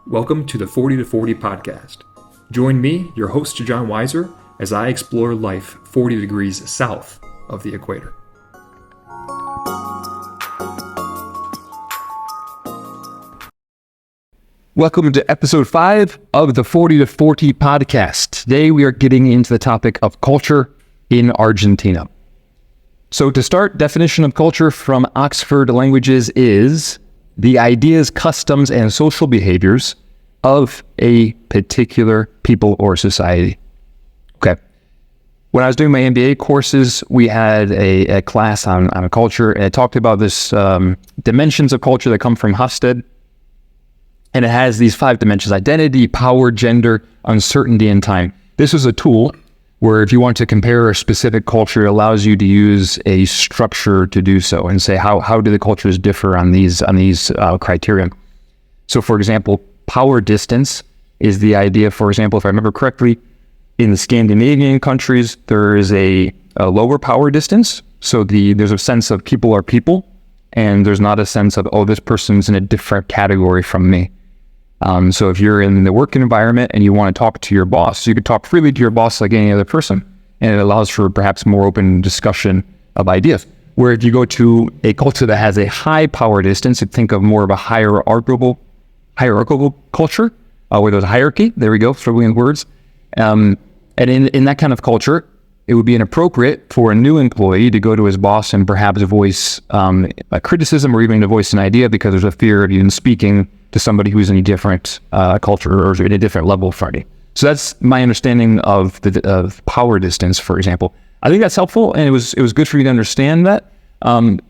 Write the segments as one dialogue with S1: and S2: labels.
S1: Welcome to the 40 to 40 podcast. Join me, your host John Weiser, as I explore life 40 degrees south of the equator.
S2: Welcome to episode 5 of the 40 to 40 podcast. Today we are getting into the topic of culture in Argentina. So to start, definition of culture from Oxford Languages is the ideas, customs, and social behaviors of a particular people or society. Okay. When I was doing my MBA courses, we had a class on a culture, and it talked about this dimensions of culture that come from Hofstede. And it has these 5 dimensions: identity, power, gender, uncertainty, and time. This is a tool where if you want to compare a specific culture, it allows you to use a structure to do so and say how do the cultures differ on these criteria. So for example, power distance is the idea. For example, if I remember correctly, in the Scandinavian countries, there is a lower power distance. So there's a sense of people are people, and there's not a sense of, oh, this person's in a different category from me. So if you're in the work environment and you want to talk to your boss, you could talk freely to your boss like any other person, and it allows for perhaps more open discussion of ideas. Where if you go to a culture that has a high power distance, you think of more of a hierarchical culture, where there's a hierarchy. There we go, struggling with words. And in that kind of culture, it would be inappropriate for a new employee to go to his boss and perhaps voice a criticism or even to voice an idea, because there's a fear of even speaking to somebody who's in a different culture or in a different level of fighting. So that's my understanding of power distance, for example. I think that's helpful, and it was good for you to understand that.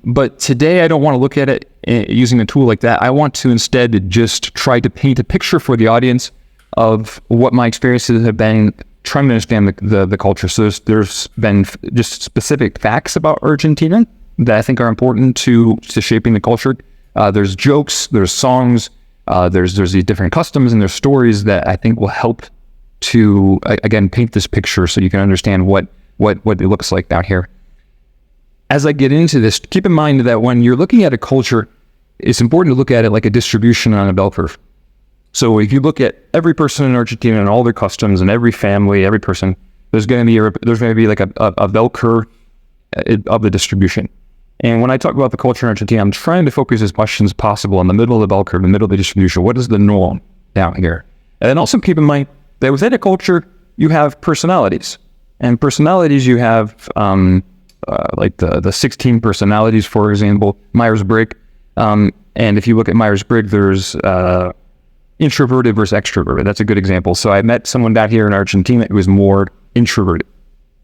S2: But today I don't want to look at it using a tool like that. I want to instead just try to paint a picture for the audience of what my experiences have been trying to understand the culture. So there's been just specific facts about Argentina that I think are important to shaping the culture. There's jokes, there's songs, there's these different customs, and there's stories that I think will help to, again, paint this picture so you can understand what it looks like down here. As I get into this, keep in mind that when you're looking at a culture, it's important to look at it like a distribution on a bell curve. So if you look at every person in Argentina and all their customs and every family, every person, there's going to be like a bell curve of the distribution. And when I talk about the culture in Argentina, I'm trying to focus as much as possible on the middle of the bell curve, the middle of the distribution. What is the norm down here? And then also keep in mind that within a culture, you have personalities. And personalities, you have like the 16 personalities, for example, Myers-Briggs. And if you look at Myers-Briggs, there's introverted versus extroverted. That's a good example. So I met someone down here in Argentina who was more introverted.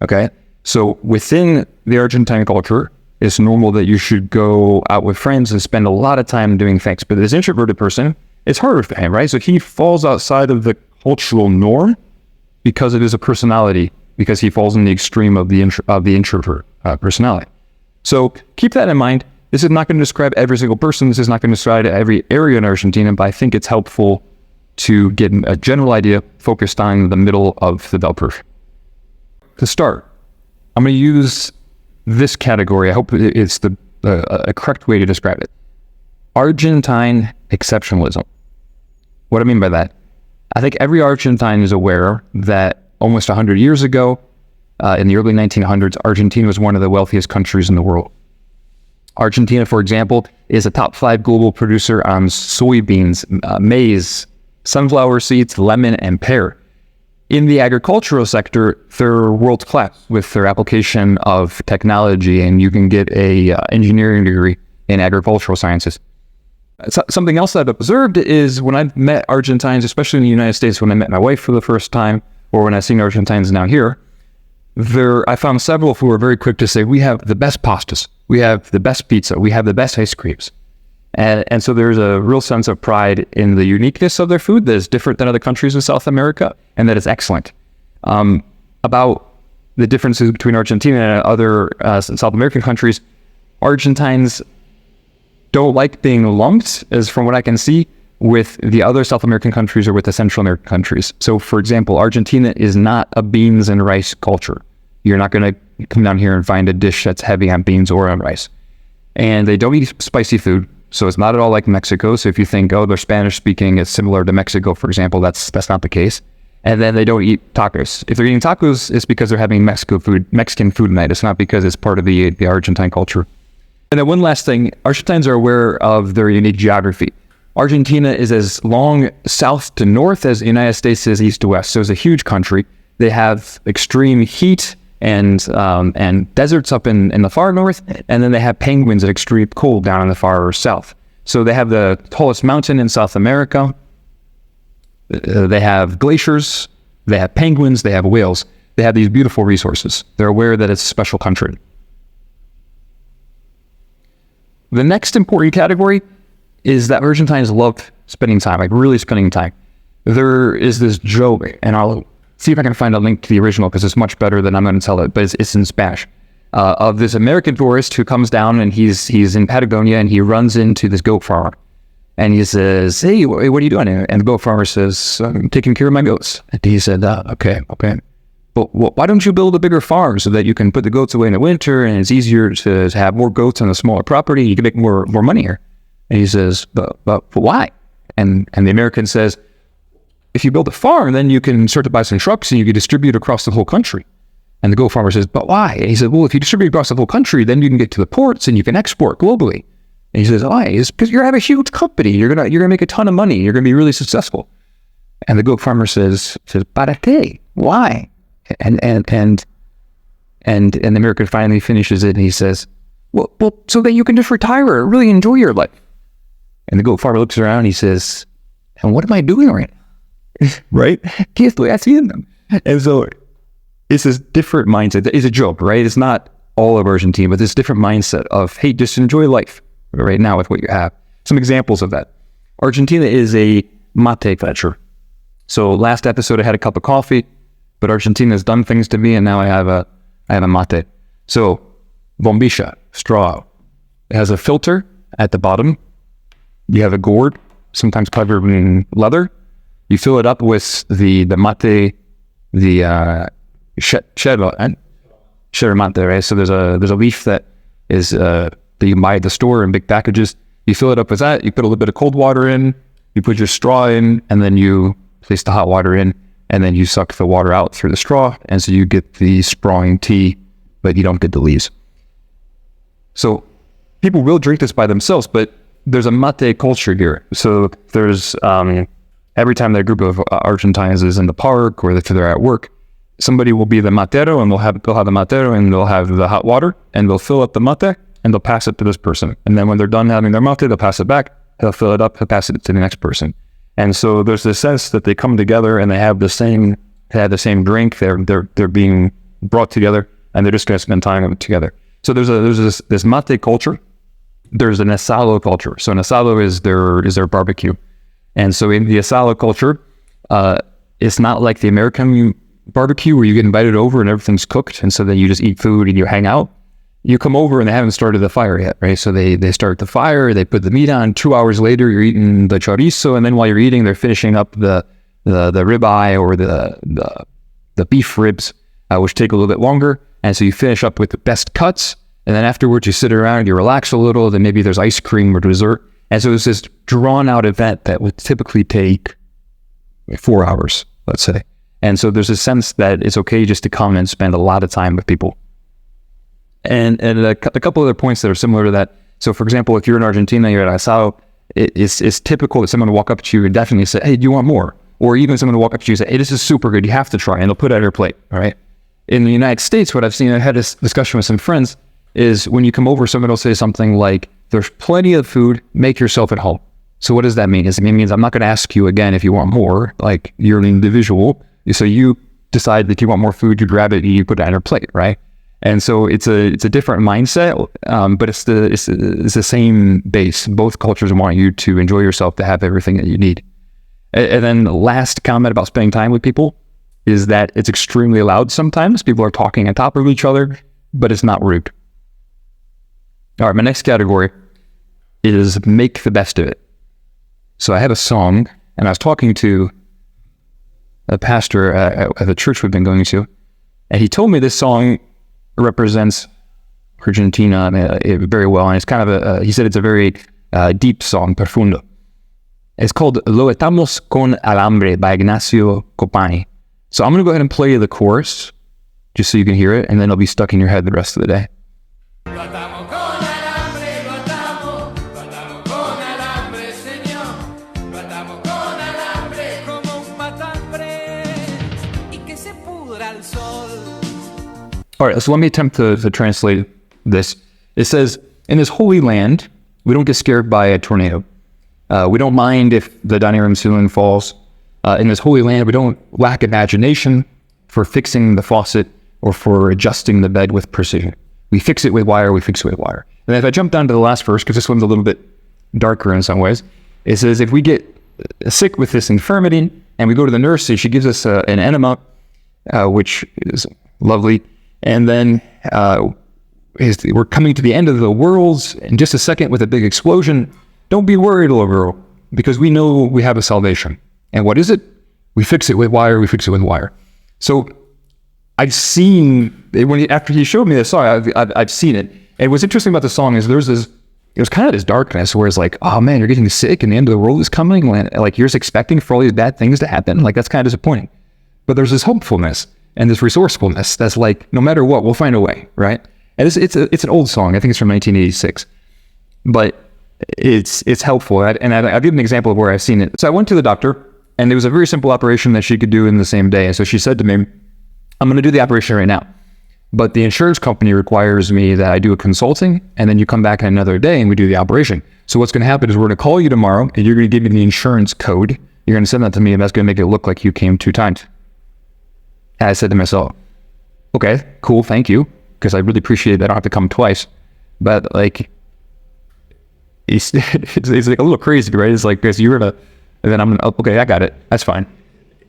S2: Okay. So within the Argentine culture, it's normal that you should go out with friends and spend a lot of time doing things. But this introverted person, it's harder for him, right? So he falls outside of the cultural norm because it is a personality, because he falls in the extreme of the introvert personality. So keep that in mind. This is not going to describe every single person. This is not going to describe every area in Argentina, but I think it's helpful to get a general idea focused on the middle of the bell curve. To start, I'm going to use this category. I hope it's a correct way to describe it. Argentine exceptionalism. What do I mean by that? I think every Argentine is aware that almost 100 years ago, in the early 1900s, Argentina was one of the wealthiest countries in the world. Argentina, for example, is a top 5 global producer on soybeans, maize, sunflower seeds, lemon, and pear. In the agricultural sector, they're world class with their application of technology, and you can get a engineering degree in agricultural sciences. Something else I've observed is when I've met Argentines, especially in the United States, when I met my wife for the first time, or when I've seen Argentines now here, I found several who were very quick to say, we have the best pastas, we have the best pizza, we have the best ice creams. And so there's a real sense of pride in the uniqueness of their food that is different than other countries in South America, and that is excellent. About the differences between Argentina and other South American countries, Argentines don't like being lumped, as from what I can see, with the other South American countries or with the Central American countries. So for example, Argentina is not a beans and rice culture. You're not going to come down here and find a dish that's heavy on beans or on rice. And they don't eat spicy food. So it's not at all like Mexico. So if you think, oh, they're Spanish speaking, it's similar to Mexico, for example, that's not the case. And then they don't eat tacos. If they're eating tacos, it's because they're having Mexican food night. It's not because it's part of the Argentine culture. And then one last thing, Argentines are aware of their unique geography. Argentina is as long south to north as the United States is east to west. So it's a huge country. They have extreme heat and deserts up in the far north, and then they have penguins at extreme cold down in the far south. So they have the tallest mountain in South America. They have glaciers, they have penguins, they have whales. They have these beautiful resources. They're aware that it's a special country. The next important category is that Argentines love spending time, like really spending time. There is this joke, and I'll see if I can find a link to the original because it's much better than I'm going to tell it, but it's in Spanish, of this American tourist who comes down and he's in Patagonia and he runs into this goat farmer. And he says, hey, what are you doing here? And the goat farmer says, I'm taking care of my goats. And he said, okay. But why don't you build a bigger farm so that you can put the goats away in the winter and it's easier to have more goats on a smaller property? You can make more money here. And he says, but why? And the American says, if you build a farm, then you can start to buy some trucks and you can distribute across the whole country. And the goat farmer says, but why? And he said, well, if you distribute across the whole country, then you can get to the ports and you can export globally. And he says, why? It's because you have a huge company. You're gonna make a ton of money. You're gonna be really successful. And the goat farmer says, ¿Para qué? Why? And the American finally finishes it and he says, well, so that you can just retire and really enjoy your life. And the goat farmer looks around and he says, and what am I doing right now? Right? ¿Qué estoy haciendo? And so it's this different mindset. It's a joke, right? It's not all of Argentina, but this different mindset of, hey, just enjoy life right now with what you have. Some examples of that. Argentina is a mate culture. So last episode I had a cup of coffee, but Argentina has done things to me and now I have a mate. So bombilla, straw. It has a filter at the bottom. You have a gourd, sometimes covered in leather. You fill it up with the mate, the cheddar mate, right? So there's a leaf that is that you can buy at the store in big packages. You fill it up with that, you put a little bit of cold water in, you put your straw in, and then you place the hot water in, and then you suck the water out through the straw, and so you get the sprawling tea, but you don't get the leaves. So people will drink this by themselves, but there's a mate culture here. So there's, every time that a group of Argentines is in the park or if they're at work, somebody will be the matero and they'll have the matero and they'll have the hot water and they'll fill up the mate and they'll pass it to this person. And then when they're done having their mate, they'll pass it back, they'll fill it up, they'll pass it to the next person. And so there's this sense that they come together and they have the same drink, they're being brought together and they're just going to spend time together. So there's this mate culture. There's an asado culture. So an asado is their barbecue. And so in the asado culture, it's not like the American barbecue where you get invited over and everything's cooked. And so then you just eat food and you hang out. You come over and they haven't started the fire yet, right? So they start the fire, they put the meat on. 2 hours later, you're eating the chorizo. And then while you're eating, they're finishing up the ribeye or the beef ribs, which take a little bit longer. And so you finish up with the best cuts. And then afterwards, you sit around, you relax a little, then maybe there's ice cream or dessert. And so it's this drawn-out event that would typically take 4 hours, let's say. And so there's a sense that it's okay just to come and spend a lot of time with people. And a couple other points that are similar to that. So, for example, if you're in Argentina, you're at asado, it's typical that someone will walk up to you and definitely say, hey, do you want more? Or even someone will walk up to you and say, hey, this is super good, you have to try, and they'll put it on your plate, all right? In the United States, what I've seen, I had this discussion with some friends, is when you come over, someone will say something like, there's plenty of food, make yourself at home. So what does that mean? It means I'm not going to ask you again if you want more, like you're an individual. So you decide that you want more food, you grab it, and you put it on your plate, right? And so it's a different mindset, but it's the same base. Both cultures want you to enjoy yourself, to have everything that you need. And then the last comment about spending time with people is that it's extremely loud sometimes. People are talking on top of each other, but it's not rude. All right, my next category is make the best of it. So I had a song, and I was talking to a pastor at the church we've been going to, and he told me this song represents Argentina very well. And it's kind of he said it's a very deep song, profundo. It's called Lo Estamos con Alambre by Ignacio Copani. So I'm going to go ahead and play you the chorus, just so you can hear it, and then it'll be stuck in your head the rest of the day. All right, so let me attempt to translate this. It says, in this holy land, we don't get scared by a tornado. We don't mind if the dining room ceiling falls. In this holy land, we don't lack imagination for fixing the faucet or for adjusting the bed with precision. We fix it with wire, we fix it with wire. And if I jump down to the last verse, because this one's a little bit darker in some ways, it says, if we get sick with this infirmity and we go to the nurse and she gives us an enema, which is lovely, and then we're coming to the end of the world in just a second with a big explosion, don't be worried, little girl, because we know we have a salvation. And what is it? We fix it with wire, we fix it with wire. So I've seen, after he showed me this song, I've seen it. And what's interesting about the song is it was kind of this darkness where it's like, oh man, you're getting sick and the end of the world is coming. Like you're just expecting for all these bad things to happen. Like that's kind of disappointing. But there's this hopefulness and this resourcefulness that's like, no matter what, we'll find a way, right? And it's an old song. I think it's from 1986. But it's helpful. I'll give an example of where I've seen it. So I went to the doctor, and it was a very simple operation that she could do in the same day. And so she said to me, I'm going to do the operation right now, but the insurance company requires me that I do a consulting, and then you come back in another day and we do the operation. So what's going to happen is we're going to call you tomorrow, and you're going to give me the insurance code. You're going to send that to me, and that's going to make it look like you came 2 times. And I said to myself, okay, cool, thank you, because I really appreciate that I don't have to come twice. But like, it's like a little crazy, right? It's like, because you're gonna, and then I'm gonna, okay, I got it, that's fine.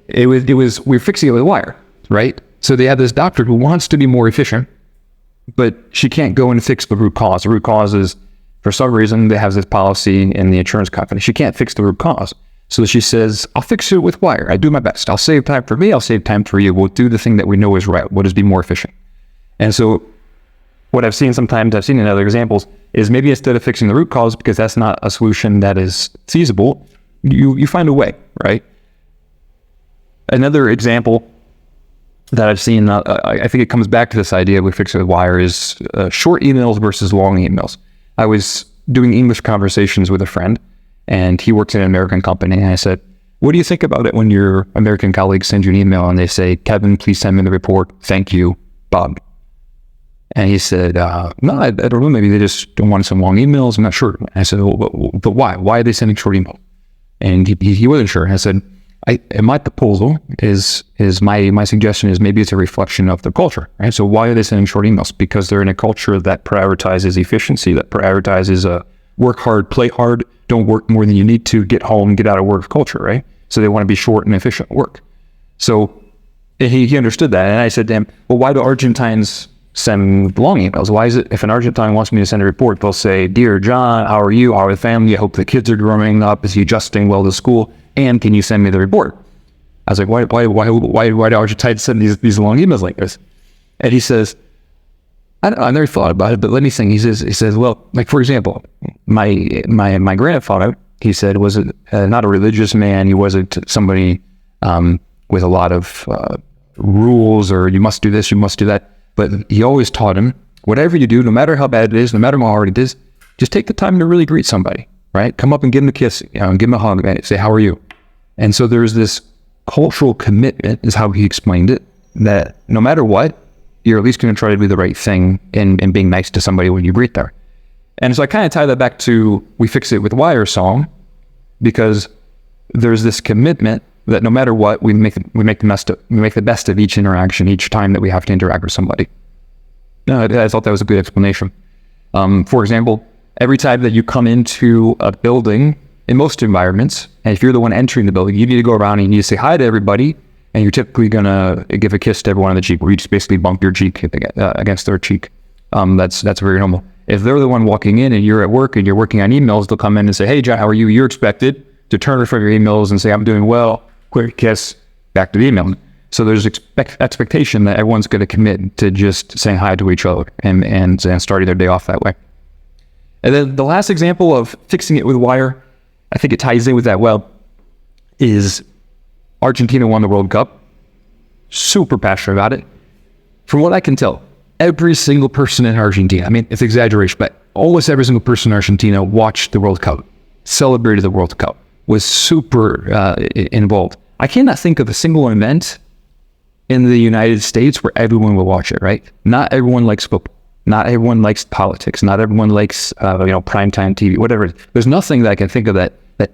S2: We're fixing it with wire, right? So they have this doctor who wants to be more efficient, but she can't go and fix the root cause. The root cause is, for some reason, they have this policy in the insurance company. She can't fix the root cause. So she says, I'll fix it with wire. I do my best. I'll save time for me. I'll save time for you. We'll do the thing that we know is right. We'll just be more efficient. And so what I've seen in other examples, is maybe instead of fixing the root cause, because that's not a solution that is feasible, you find a way, right? Another example that I've seen, I think it comes back to this idea we fix it with wire, is short emails versus long emails. I was doing English conversations with a friend, and he works in an American company, and I said, what do you think about it when your American colleagues send you an email and they say, Kevin, please send me the report. Thank you, Bob. And he said, no, I don't know. Maybe they just don't want some long emails. I'm not sure. And I said, well, but why? Why are they sending short emails? And he wasn't sure. And I said, my proposal is my suggestion is maybe it's a reflection of the culture, right? So why are they sending short emails? Because they're in a culture that prioritizes efficiency, that prioritizes work hard, play hard, don't work more than you need to, get home, get out of work culture, right? So they want to be short and efficient work. So he understood that. And I said to him, well, why do Argentines send long emails? Why is it if an Argentine wants me to send a report, they'll say, Dear John, how are you? How are the family? I hope the kids are growing up. Is he adjusting well to school? And can you send me the report? I was like, why do Argentines send these long emails like this? And he says, I never thought about it, but let me think. He says, well, like for example, my grandfather, he said, was not a religious man. He wasn't somebody with a lot of rules, or you must do this, you must do that. But he always taught him, whatever you do, no matter how bad it is, no matter how hard it is, just take the time to really greet somebody, right? Come up and give them a kiss, and give them a hug, and say, how are you? And so there's this cultural commitment, is how he explained it, that no matter what, you're at least going to try to do the right thing in being nice to somebody when you greet them. And so I kind of tie that back to We Fix It With Wire song, because there's this commitment that no matter what, we make the best of each interaction, each time that we have to interact with somebody. I thought that was a good explanation. For example, every time that you come into a building, in most environments, and if you're the one entering the building, you need to go around and you need to say hi to everybody, and you're typically going to give a kiss to everyone on the cheek, where you just basically bump your cheek against their cheek. That's very normal. If they're the one walking in and you're at work and you're working on emails, they'll come in and say, hey, John, how are you? You're expected to turn from your emails and say, I'm doing well, quick kiss, back to the email. So there's expectation that everyone's going to commit to just saying hi to each other and starting their day off that way. And then the last example of fixing it with wire, I think it ties in with that well, is Argentina won the World Cup. Super passionate about it. From what I can tell, every single person in Argentina, I mean, it's exaggeration, but almost every single person in Argentina watched the World Cup, celebrated the World Cup, was super involved. I cannot think of a single event in the United States where everyone will watch it, right? Not everyone likes football. Not everyone likes politics. Not everyone likes, primetime TV, whatever. There's nothing that I can think of that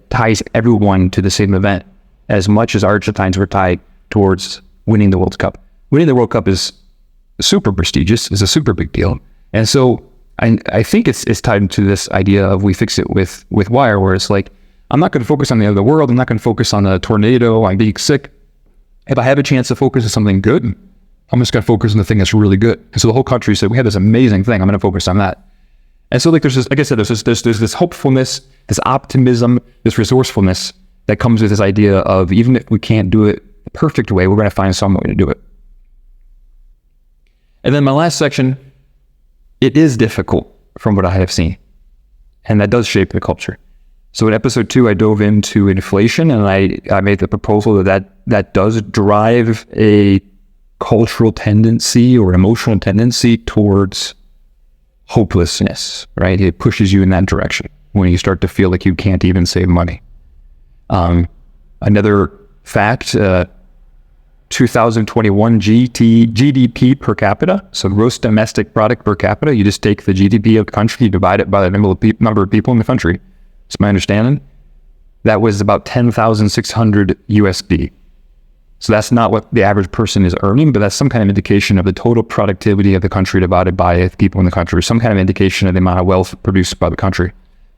S2: ties everyone to the same event as much as Argentines were tied towards winning the World Cup. Winning the World Cup is super prestigious, is a super big deal. And so I think it's tied to this idea of we fix it with wire, where it's like, I'm not going to focus on the end of the world. I'm not going to focus on a tornado. I'm being sick. If I have a chance to focus on something good, I'm just going to focus on the thing that's really good. And so the whole country said, we have this amazing thing. I'm going to focus on that. And so like there's this, like I said, there's this hopefulness, this optimism, this resourcefulness that comes with this idea of even if we can't do it the perfect way, we're going to find some way to do it. And then my last section, it is difficult from what I have seen. And that does shape the culture. So in episode 2, I dove into inflation, and I made the proposal that does drive a cultural tendency or emotional tendency towards hopelessness, right? It pushes you in that direction when you start to feel like you can't even save money. Another fact, 2021 GDP per capita, so gross domestic product per capita, you just take the GDP of the country, you divide it by the number of people in the country. It's my understanding. That was about 10,600 USD. So that's not what the average person is earning, but that's some kind of indication of the total productivity of the country divided by the people in the country, some kind of indication of the amount of wealth produced by the country.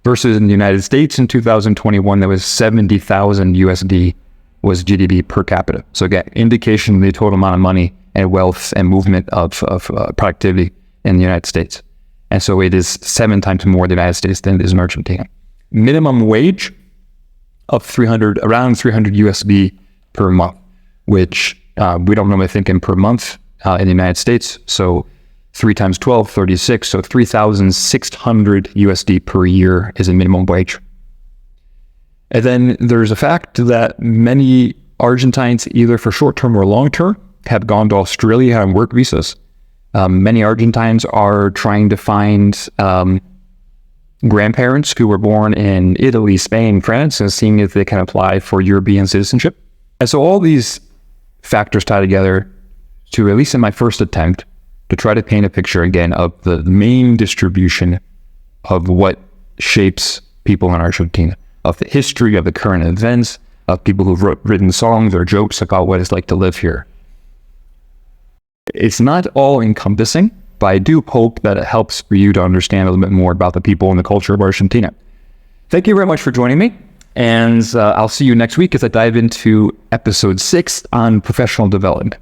S2: Versus in the United States in 2021, there was 70,000 USD was GDP per capita. So again, indication of the total amount of money and wealth and movement of productivity in the United States. And so it is 7 times more in the United States than it is in Argentina. Minimum wage of around 300 USD per month, which we don't normally think in per month in the United States. So 3 times 12, 36. So 3,600 USD per year is a minimum wage. And then there's a fact that many Argentines, either for short-term or long-term, have gone to Australia on work visas. Many Argentines are trying to find grandparents who were born in Italy, Spain, France, and seeing if they can apply for European citizenship. And so all these factors tie together to, at least in my first attempt, to try to paint a picture again of the main distribution of what shapes people in Argentina, of the history, of the current events, of people who've written songs or jokes about what it's like to live here. It's not all encompassing, but I do hope that it helps for you to understand a little bit more about the people and the culture of Argentina. Thank you very much for joining me, and I'll see you next week as I dive into episode 6 on professional development.